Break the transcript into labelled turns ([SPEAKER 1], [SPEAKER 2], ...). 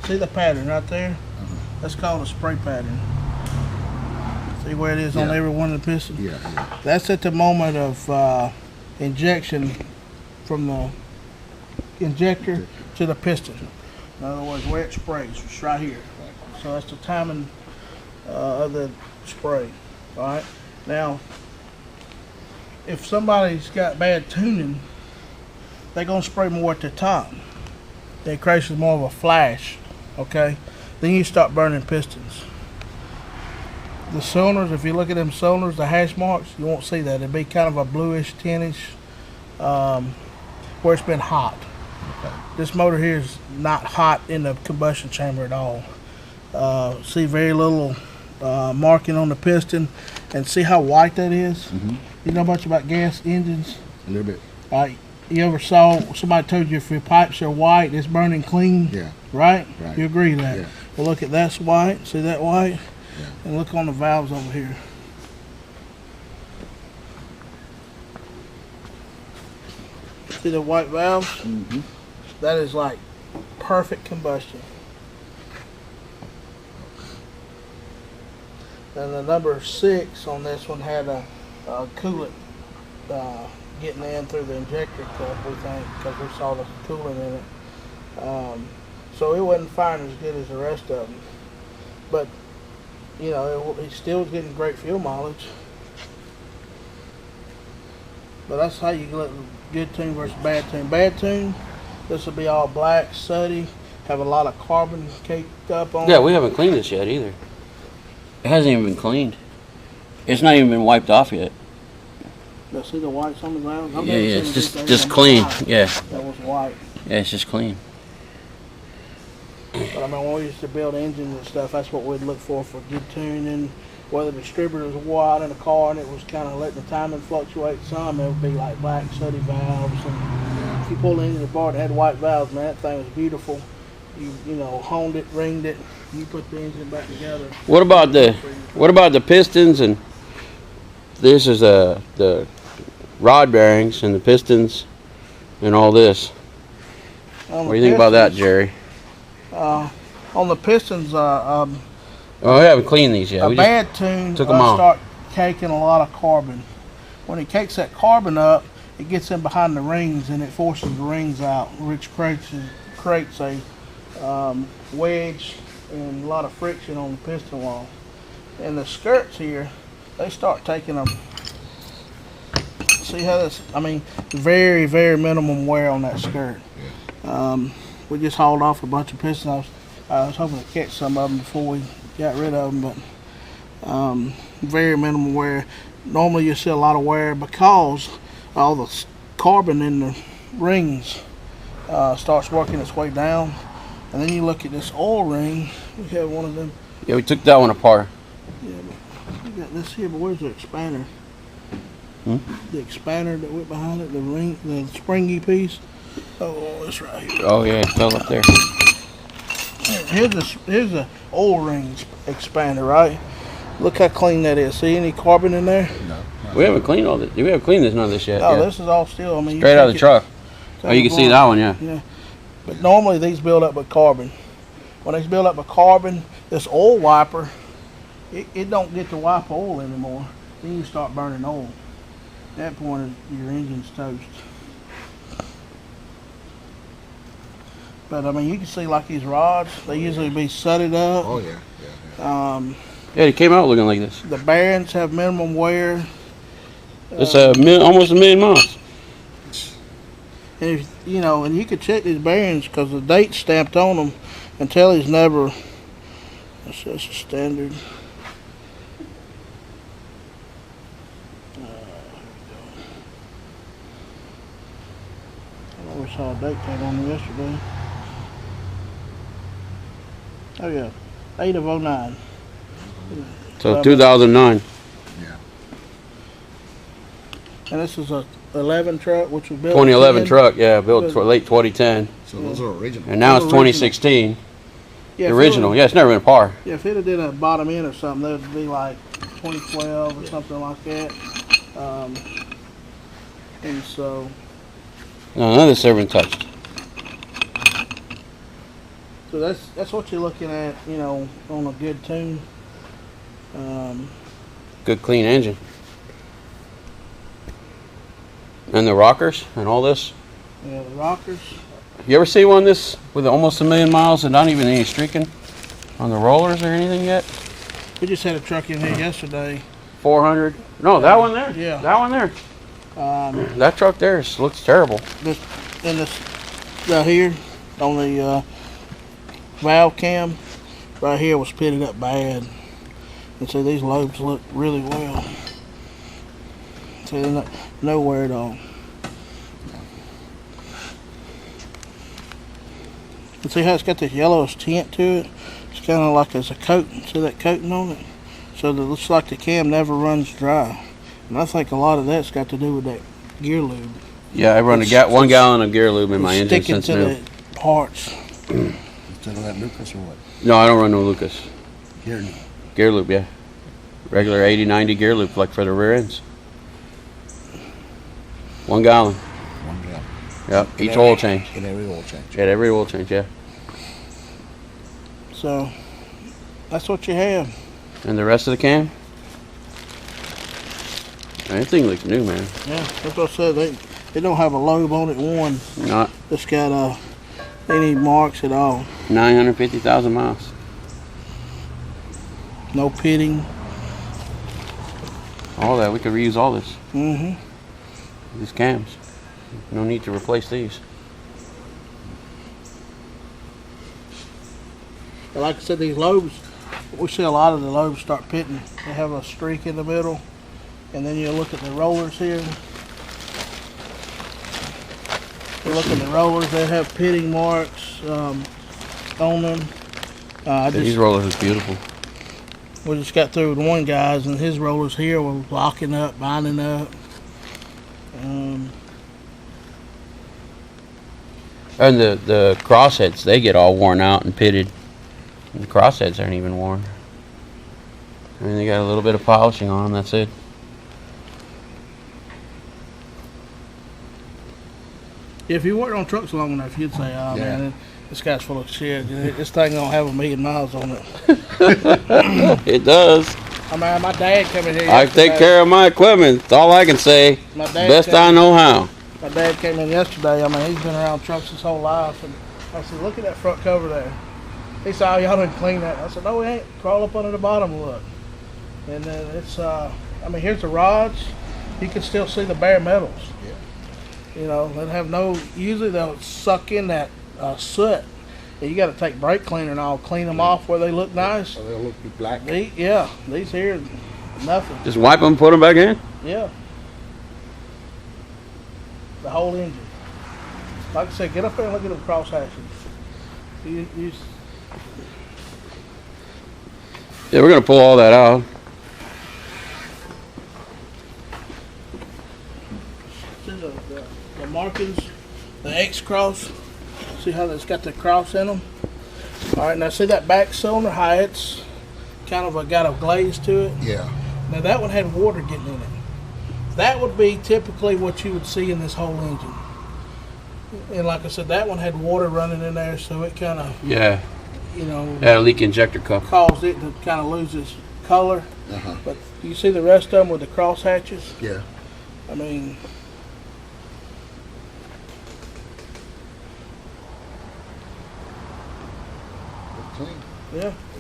[SPEAKER 1] See the pattern right there? That's called a spray pattern. See where it is on every one of the pistons?
[SPEAKER 2] Yeah.
[SPEAKER 1] That's at the moment of injection from the injector to the piston. In other words, where it sprays, it's right here. So that's the timing of the spray. All right. Now, if somebody's got bad tuning, they're gonna spray more at the top. It creates more of a flash. Okay. Then you start burning pistons. The cylinders, if you look at them cylinders, the hash marks, you won't see that. It'd be kind of a bluish, tinnish, where it's been hot.
[SPEAKER 2] Okay.
[SPEAKER 1] This motor here is not hot in the combustion chamber at all. See very little marking on the piston, and see how white that is? You know much about gas engines?
[SPEAKER 2] A little bit.
[SPEAKER 1] You ever saw somebody told you if your pipes are white, it's burning clean?
[SPEAKER 2] Yeah.
[SPEAKER 1] Right?
[SPEAKER 2] Right.
[SPEAKER 1] You agree with that?
[SPEAKER 2] Yeah.
[SPEAKER 1] Well, look at that's white. See that white?
[SPEAKER 2] Yeah.
[SPEAKER 1] And look on the valves over here. See the white valves? That is like perfect combustion. And the number 6 on this one had a coolant getting in through the injector cup, we think, because we saw the coolant in it. So it wasn't firing as good as the rest of them. But, you know, it still was getting great fuel mileage. But that's how you get good tune versus bad tune. Bad tune, this will be all black, sooty, have a lot of carbon caked up on it.
[SPEAKER 3] Yeah, we haven't cleaned this yet either. It hasn't even been cleaned. It's not even been wiped off yet.
[SPEAKER 1] You'll see the whites on the ground?
[SPEAKER 3] Yeah, it's just clean. Yeah.
[SPEAKER 1] That was white.
[SPEAKER 3] Yeah, it's just clean.
[SPEAKER 1] But I mean, when we used to build engines and stuff, that's what we'd look for good tuning. Whether the distributor was wide in the car and it was kind of letting the timing fluctuate some, it would be like black, sooty valves. And if you pull the engine apart and had white valves, man, that thing was beautiful. You know, honed it, ringed it. You put the engine back together.
[SPEAKER 3] What about the pistons? And this is the rod bearings and the pistons and all this. What do you think about that, Jerry?
[SPEAKER 1] On the pistons,
[SPEAKER 3] Oh, we haven't cleaned these yet.
[SPEAKER 1] a
[SPEAKER 3] We
[SPEAKER 1] bad tune
[SPEAKER 3] took 'em off.
[SPEAKER 1] start caking a lot of carbon. When it cakes that carbon up, it gets in behind the rings and it forces the rings out, which creates a wedge and a lot of friction on the piston wall. And the skirts here, they start taking them. See how this? I mean, very, very minimum wear on that skirt. We just hauled off a bunch of pistons. I was hoping to catch some of them before we got rid of them, but very minimal wear. Normally you see a lot of wear because all the carbon in the rings starts working its way down. And then you look at this oil ring. We have one of them.
[SPEAKER 3] Yeah, we took that one apart.
[SPEAKER 1] Yeah, but we got this here, but where's the expander? The expander that went behind it, the ring, the springy piece. Oh, it's right here.
[SPEAKER 3] Oh yeah, it fell up there.
[SPEAKER 1] Here's the oil ring expander, right? Look how clean that is. See any carbon in there?
[SPEAKER 2] No.
[SPEAKER 3] We haven't cleaned all this. We haven't cleaned none of this yet.
[SPEAKER 1] Oh,
[SPEAKER 3] yeah.
[SPEAKER 1] this is all still. I mean,
[SPEAKER 3] Straight out of the truck. Oh, you can see that one, yeah.
[SPEAKER 1] Yeah. But normally these build up with carbon. When they build up with carbon, this oil wiper, it don't get to wipe oil anymore. Then you start burning oil. At that point, your engine's toast. But I mean, you can see like these rods, they usually be sudded up.
[SPEAKER 2] Oh yeah.
[SPEAKER 3] Yeah, it came out looking like this.
[SPEAKER 1] The bearings have minimum wear.
[SPEAKER 3] It's almost 1,000,000 miles.
[SPEAKER 1] And if, you know, and you could check these bearings because the date's stamped on them until he's never. That's just a standard. I always saw a date tag on them yesterday. Oh yeah, 8/09.
[SPEAKER 3] So 2009.
[SPEAKER 2] Yeah.
[SPEAKER 1] And this is a 11 truck, which was built.
[SPEAKER 3] 2011 truck, yeah, built for late 2010.
[SPEAKER 2] So those are original.
[SPEAKER 3] And now it's
[SPEAKER 1] Original.
[SPEAKER 3] 2016.
[SPEAKER 1] Yeah,
[SPEAKER 3] The original, yeah, it's never been par.
[SPEAKER 1] Yeah, if it had did a bottom end or something, that would be like 2012 or something like that. And so
[SPEAKER 3] No, none of this ever been touched.
[SPEAKER 1] So that's what you're looking at, you know, on a good tune.
[SPEAKER 3] Good clean engine. And the rockers and all this.
[SPEAKER 1] Yeah, the rockers.
[SPEAKER 3] You ever see one this with almost 1,000,000 miles and not even any streaking on the rollers or anything yet?
[SPEAKER 1] We just had a truck in here yesterday.
[SPEAKER 3] 400. No, that one there.
[SPEAKER 1] Yeah.
[SPEAKER 3] That one there. That truck there looks terrible.
[SPEAKER 1] This right here on the valve cam right here was pitted up bad. And so these lobes look really well. So they're not nowhere at all. You see how it's got this yellowish tint to it? It's kind of like there's a coating. See that coating on it? So it looks like the cam never runs dry. And I think a lot of that's got to do with that gear lube.
[SPEAKER 3] Yeah, I run 1 gallon of gear lube in my engine
[SPEAKER 1] Sticking
[SPEAKER 3] since
[SPEAKER 1] to
[SPEAKER 3] new.
[SPEAKER 1] the parts.
[SPEAKER 2] Instead of that Lucas or what?
[SPEAKER 3] No, I don't run no Lucas.
[SPEAKER 2] Here.
[SPEAKER 3] Gear lube, yeah. Regular 80, 90 gear lube, like for the rear ends. 1 gallon.
[SPEAKER 2] 1 gallon.
[SPEAKER 3] Yep, each oil change.
[SPEAKER 2] In every oil change.
[SPEAKER 3] At every oil change, yeah.
[SPEAKER 1] So that's what you have.
[SPEAKER 3] And the rest of the cam? Man, that thing looks new, man.
[SPEAKER 1] Yeah, that's what I said. They don't have a lobe on it. One.
[SPEAKER 3] Not.
[SPEAKER 1] It's got any marks at all.
[SPEAKER 3] 950,000 miles.
[SPEAKER 1] No pitting.
[SPEAKER 3] All that, we could reuse all this.
[SPEAKER 1] Mm-hmm.
[SPEAKER 3] These cams. No need to replace these.
[SPEAKER 1] But like I said, these lobes, we see a lot of the lobes start pitting. They have a streak in the middle. And then you look at the rollers here. You look at the rollers, they have pitting marks on them.
[SPEAKER 3] These rollers are beautiful.
[SPEAKER 1] We just got through with one guy's, and his rollers here were locking up, binding up.
[SPEAKER 3] And the crossheads, they get all worn out and pitted. And the crossheads aren't even worn. I mean, they got a little bit of polishing on them, that's it.
[SPEAKER 1] If you worked on trucks long enough, you'd say, "Oh man, this guy's full of shit. This thing don't have 1,000,000 miles on it."
[SPEAKER 3] It does.
[SPEAKER 1] I mean, my dad came in here.
[SPEAKER 3] I take care of my equipment. That's all I can say. Best I know how.
[SPEAKER 1] My dad came in yesterday. I mean, he's been around trucks his whole life, and I said, "Look at that front cover there." He said, "Oh, y'all didn't clean that." I said, "No, we ain't. Crawl up under the bottom and look." And then it's, I mean, here's the rods. You can still see the bare metals. You know, they have usually they'll suck in that soot. And you got to take brake cleaner and all clean them off where they look nice.
[SPEAKER 2] So they'll look black.
[SPEAKER 1] These here, nothing.
[SPEAKER 3] Just wipe them, put them back in?
[SPEAKER 1] Yeah. The whole engine. Like I said, get up there and look at them cross hatches.
[SPEAKER 3] Yeah, we're going to pull all that out.
[SPEAKER 1] The markings, the X cross. See how it's got the cross in them? All right, now see that back cylinder, how it's kind of got a glaze to it?
[SPEAKER 2] Yeah.
[SPEAKER 1] Now that one had water getting in it. That would be typically what you would see in this whole engine. And like I said, that one had water running in there, so it kind of,
[SPEAKER 3] Yeah.
[SPEAKER 1] you know,
[SPEAKER 3] Had a leak injector cup.
[SPEAKER 1] caused it to kind of lose its color. But you see the rest of them with the cross hatches?
[SPEAKER 2] Yeah.
[SPEAKER 1] I mean,
[SPEAKER 2] Clean.
[SPEAKER 1] yeah.